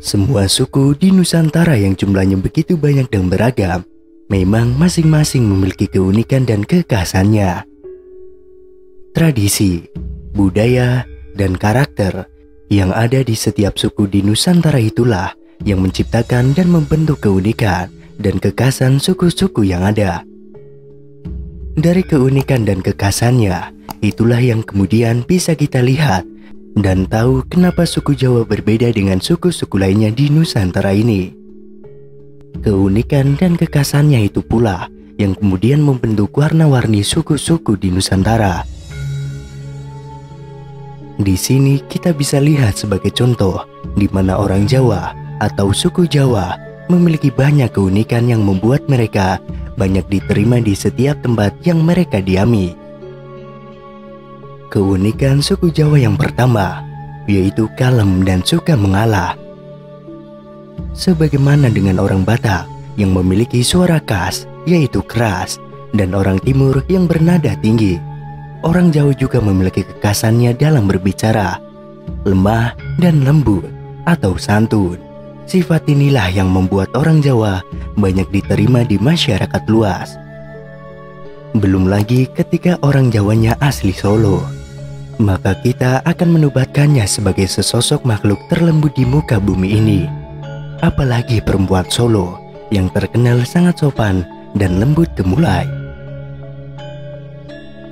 Semua suku di Nusantara yang jumlahnya begitu banyak dan beragam, memang masing-masing memiliki keunikan dan kekhasannya. Tradisi, budaya, dan karakter yang ada di setiap suku di Nusantara itulah yang menciptakan dan membentuk keunikan dan kekhasan suku-suku yang ada. Dari keunikan dan kekhasannya, itulah yang kemudian bisa kita lihat dan tahu kenapa suku Jawa berbeda dengan suku-suku lainnya di Nusantara ini. Keunikan dan kekhasannya itu pula yang kemudian membentuk warna-warni suku-suku di Nusantara. Di sini kita bisa lihat sebagai contoh di mana orang Jawa atau suku Jawa memiliki banyak keunikan yang membuat mereka banyak diterima di setiap tempat yang mereka diami. Keunikan suku Jawa yang pertama yaitu kalem dan suka mengalah. Sebagaimana dengan orang Batak yang memiliki suara khas yaitu keras dan orang Timur yang bernada tinggi, orang Jawa juga memiliki kekhasannya dalam berbicara, lemah dan lembut atau santun. Sifat inilah yang membuat orang Jawa banyak diterima di masyarakat luas. Belum lagi ketika orang Jawanya asli Solo, maka kita akan menobatkannya sebagai sesosok makhluk terlembut di muka bumi ini. Apalagi perempuan Solo yang terkenal sangat sopan dan lembut gemulai.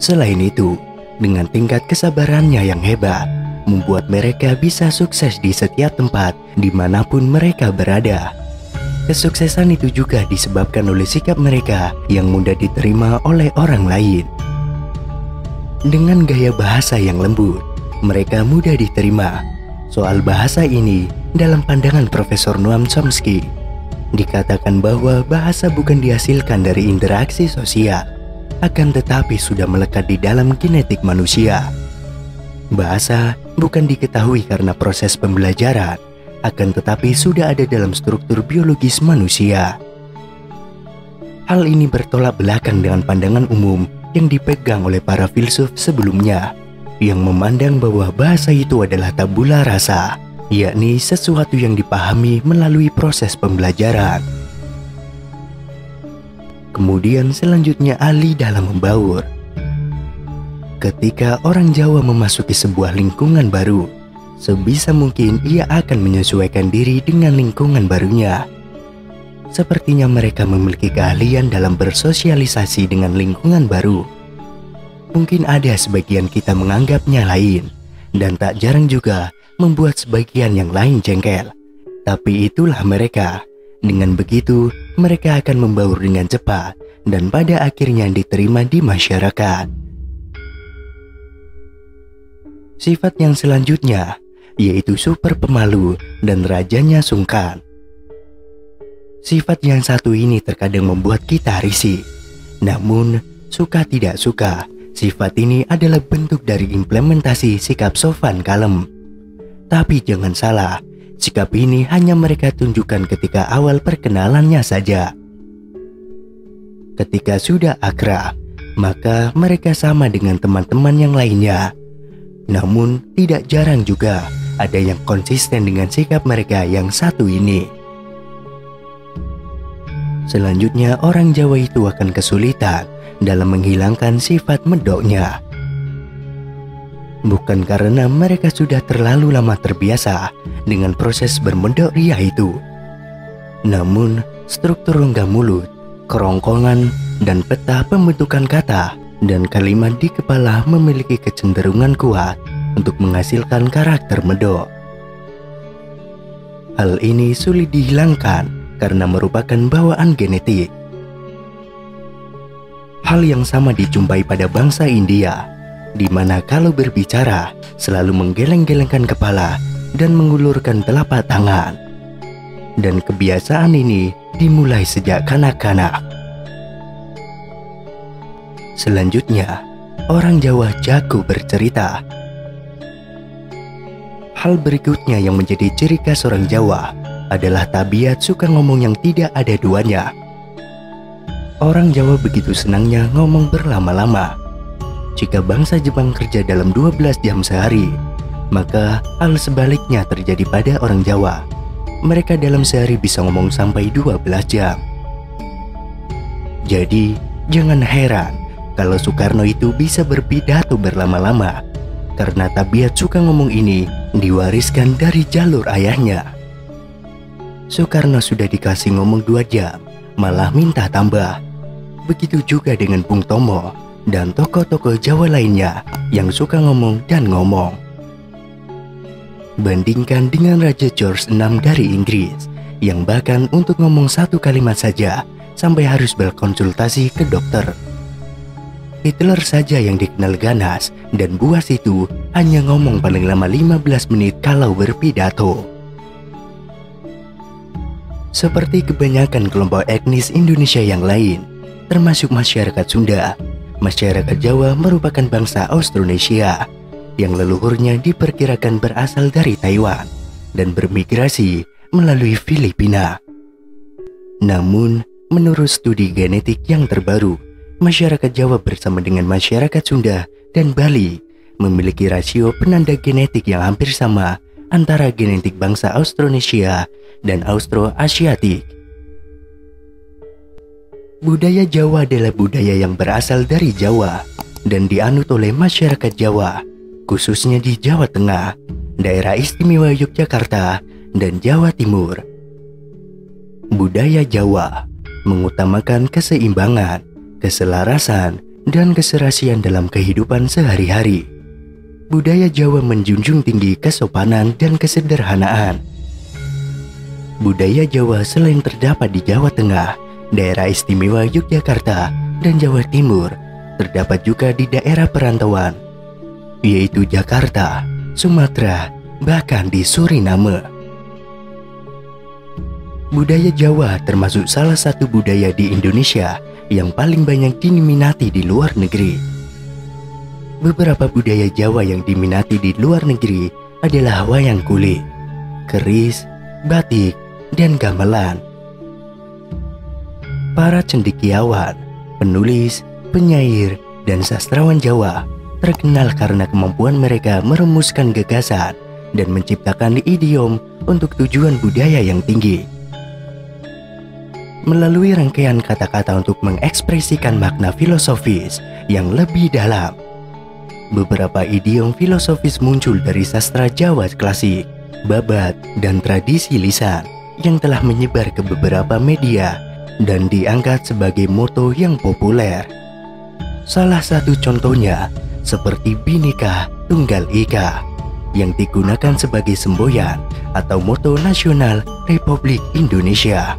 Selain itu, dengan tingkat kesabarannya yang hebat, membuat mereka bisa sukses di setiap tempat dimanapun mereka berada. Kesuksesan itu juga disebabkan oleh sikap mereka yang mudah diterima oleh orang lain. Dengan gaya bahasa yang lembut, mereka mudah diterima. Soal bahasa ini, dalam pandangan Profesor Noam Chomsky, dikatakan bahwa bahasa bukan dihasilkan dari interaksi sosial, akan tetapi sudah melekat di dalam genetik manusia. Bahasa bukan diketahui karena proses pembelajaran, akan tetapi sudah ada dalam struktur biologis manusia. Hal ini bertolak belakang dengan pandangan umum yang dipegang oleh para filsuf sebelumnya, yang memandang bahwa bahasa itu adalah tabula rasa, yakni sesuatu yang dipahami melalui proses pembelajaran. Kemudian selanjutnya ahli dalam membaur. Ketika orang Jawa memasuki sebuah lingkungan baru, sebisa mungkin ia akan menyesuaikan diri dengan lingkungan barunya. Sepertinya mereka memiliki keahlian dalam bersosialisasi dengan lingkungan baru. Mungkin ada sebagian kita menganggapnya lain, dan tak jarang juga membuat sebagian yang lain jengkel. Tapi itulah mereka. Dengan begitu, mereka akan membaur dengan cepat dan pada akhirnya diterima di masyarakat. Sifat yang selanjutnya yaitu super pemalu dan rajanya sungkan. Sifat yang satu ini terkadang membuat kita risih. Namun, suka tidak suka, sifat ini adalah bentuk dari implementasi sikap sopan kalem. Tapi jangan salah, sikap ini hanya mereka tunjukkan ketika awal perkenalannya saja. Ketika sudah akrab, maka mereka sama dengan teman-teman yang lainnya. Namun, tidak jarang juga ada yang konsisten dengan sikap mereka yang satu ini. Selanjutnya, orang Jawa itu akan kesulitan dalam menghilangkan sifat medoknya. Bukan karena mereka sudah terlalu lama terbiasa dengan proses bermedok ria itu. Namun, struktur rongga mulut, kerongkongan, dan peta pembentukan kata dan kalimat di kepala memiliki kecenderungan kuat untuk menghasilkan karakter medok. Hal ini sulit dihilangkan karena merupakan bawaan genetik. Hal yang sama dijumpai pada bangsa India, di mana kalau berbicara selalu menggeleng-gelengkan kepala dan mengulurkan telapak tangan. Dan kebiasaan ini dimulai sejak kanak-kanak. Selanjutnya, orang Jawa jago bercerita. Hal berikutnya yang menjadi ciri khas orang Jawa adalah tabiat suka ngomong yang tidak ada duanya. Orang Jawa begitu senangnya ngomong berlama-lama. Jika bangsa Jepang kerja dalam 12 jam sehari, maka hal sebaliknya terjadi pada orang Jawa. mereka dalam sehari bisa ngomong sampai 12 jam. Jadi, jangan heran kalau Soekarno itu bisa berpidato berlama-lama, karena tabiat suka ngomong ini diwariskan dari jalur ayahnya. Soekarno sudah dikasih ngomong 2 jam, malah minta tambah. Begitu juga dengan Bung Tomo dan tokoh-tokoh Jawa lainnya yang suka ngomong dan ngomong. Bandingkan dengan Raja George VI dari Inggris, yang bahkan untuk ngomong 1 kalimat saja sampai harus berkonsultasi ke dokter. Hitler saja yang dikenal ganas dan buas itu hanya ngomong paling lama 15 menit kalau berpidato. Seperti kebanyakan kelompok etnis Indonesia yang lain, termasuk masyarakat Sunda, masyarakat Jawa merupakan bangsa Austronesia yang leluhurnya diperkirakan berasal dari Taiwan dan bermigrasi melalui Filipina. Namun, menurut studi genetik yang terbaru, masyarakat Jawa bersama dengan masyarakat Sunda dan Bali memiliki rasio penanda genetik yang hampir sama antara genetik bangsa Austronesia dan Austroasiatik. Budaya Jawa adalah budaya yang berasal dari Jawa dan dianut oleh masyarakat Jawa, khususnya di Jawa Tengah, Daerah Istimewa Yogyakarta, dan Jawa Timur. Budaya Jawa mengutamakan keseimbangan, keselarasan, dan keserasian dalam kehidupan sehari-hari. Budaya Jawa menjunjung tinggi kesopanan dan kesederhanaan. Budaya Jawa selain terdapat di Jawa Tengah, Daerah Istimewa Yogyakarta, dan Jawa Timur, terdapat juga di daerah perantauan, yaitu Jakarta, Sumatera, bahkan di Suriname. Budaya Jawa termasuk salah satu budaya di Indonesia yang paling banyak diminati di luar negeri. Beberapa budaya Jawa yang diminati di luar negeri adalah wayang kulit, keris, batik, dan gamelan. Para cendekiawan, penulis, penyair, dan sastrawan Jawa terkenal karena kemampuan mereka merumuskan gagasan dan menciptakan idiom untuk tujuan budaya yang tinggi. Melalui rangkaian kata-kata untuk mengekspresikan makna filosofis yang lebih dalam, beberapa idiom filosofis muncul dari sastra Jawa klasik, babat, dan tradisi lisan yang telah menyebar ke beberapa media dan diangkat sebagai moto yang populer. Salah satu contohnya seperti Bhinneka Tunggal Ika yang digunakan sebagai semboyan atau moto nasional Republik Indonesia.